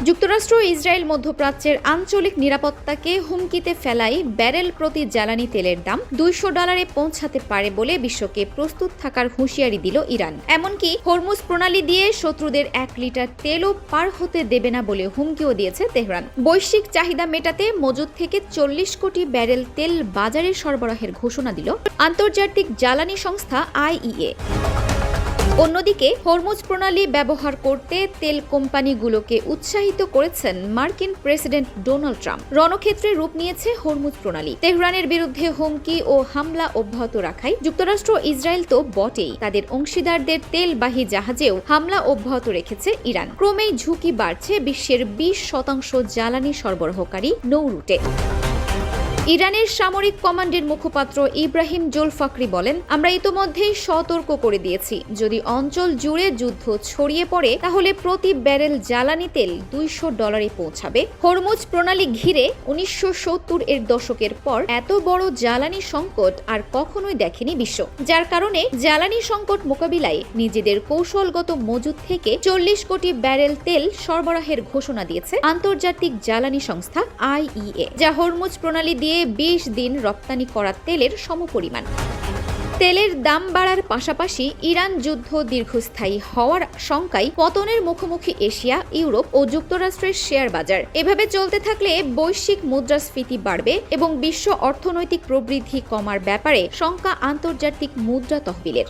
যুক্তরাষ্ট্র ও ইসরায়েল মধ্যপ্রাচ্যের আঞ্চলিক নিরাপত্তাকে হুমকিতে ফেলায় ব্যারেল প্রতি জ্বালানি তেলের দাম $200 পৌঁছাতে পারে বলে বিশ্বকে প্রস্তুত থাকার হুঁশিয়ারি দিল ইরান। এমনকি হরমুজ প্রণালী দিয়ে শত্রুদের 1 লিটার তেলও পার হতে দেবে না বলে হুমকিও দিয়েছে তেহরান। বৈশ্বিক চাহিদা মেটাতে মজুদ থেকে 40 কোটি ব্যারেল তেল বাজারে সরবরাহের ঘোষণা দিল আন্তর্জাতিক জ্বালানি সংস্থা IEA। অন্যদিকে হরমুজ প্রণালী ব্যবহার করতে তেল কোম্পানিগুলোকে উৎসাহিত করেছেন মার্কিন প্রেসিডেন্ট ডোনাল্ড ট্রাম্প। রণক্ষেত্রে রূপ নিয়েছে হরমুজ প্রণালী। তেহরানের বিরুদ্ধে হুমকি ও হামলা অব্যাহত রাখায় যুক্তরাষ্ট্র ইসরায়েল তো বটেই, তাদের অংশীদারদের তেলবাহী জাহাজেও হামলা অব্যাহত রেখেছে ইরান। ক্রমেই ঝুঁকি বাড়ছে বিশ্বের 20% জ্বালানি সরবরাহকারী নৌরুটে। ইরানের সামরিক কমান্ডের মুখপাত্র ইব্রাহিম জোলফাকরি বলেন, আমরা ইতোমধ্যেই সতর্ক করে দিয়েছি, যদি অঞ্চল জুড়ে যুদ্ধ ছড়িয়ে পড়ে তাহলে প্রতি ব্যারেল জ্বালানি তেল $200 পৌঁছাবে। হরমুজ প্রণালী ঘিরে 1970-এর দশকের পর এত বড় জ্বালানি সংকট আর কখনোই দেখেনি বিশ্ব, যার কারণে জ্বালানি সংকট মোকাবিলায় নিজেদের কৌশলগত মজুদ থেকে 40 কোটি ব্যারেল তেল সরবরাহের ঘোষণা দিয়েছে আন্তর্জাতিক জ্বালানি সংস্থা IEA, যা হরমুজ প্রণালী দিয়ে 20 দিন রপ্তানি করা তেলের সমপরিমাণ। তেলের দাম বাড়ার পাশাপাশি ইরান যুদ্ধ দীর্ঘস্থায়ী হওয়ার শঙ্কায় পতনের মুখোমুখি এশিয়া, ইউরোপ ও যুক্তরাষ্ট্রের শেয়ার বাজার। এভাবে চলতে থাকলে বৈশ্বিক মুদ্রাস্ফীতি বাড়বে এবং বিশ্ব অর্থনৈতিক প্রবৃদ্ধি কমার ব্যাপারে শঙ্কা আন্তর্জাতিক মুদ্রা তহবিলের।